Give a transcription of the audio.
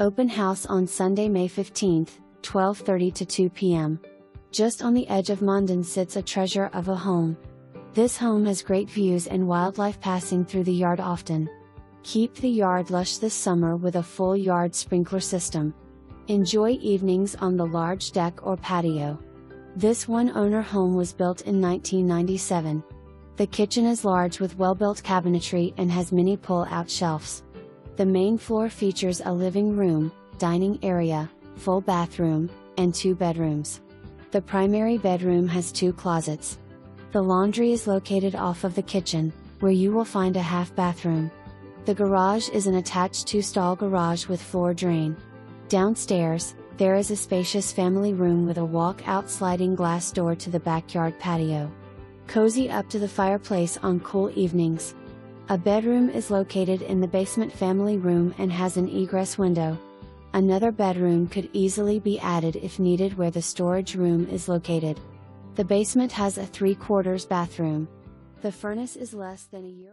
Open house on Sunday, May 15th, 12:30 to 2 p.m. Just on the edge of Mandan sits a treasure of a home. This home has great views and wildlife passing through the yard often. Keep the yard lush this summer with a full yard sprinkler system. Enjoy evenings on the large deck or patio. This one-owner home was built in 1997. The kitchen is large with well-built cabinetry and has many pull-out shelves. The main floor features a living room, dining area, full bathroom, and 2 bedrooms. The primary bedroom has 2 closets. The laundry is located off of the kitchen, where you will find a half bathroom. The garage is an attached 2-stall garage with floor drain. Downstairs, there is a spacious family room with a walk-out sliding glass door to the backyard patio. Cozy up to the fireplace on cool evenings. A bedroom is located in the basement family room and has an egress window. Another bedroom could easily be added if needed where the storage room is located. The basement has a 3/4 bathroom. The furnace is less than a year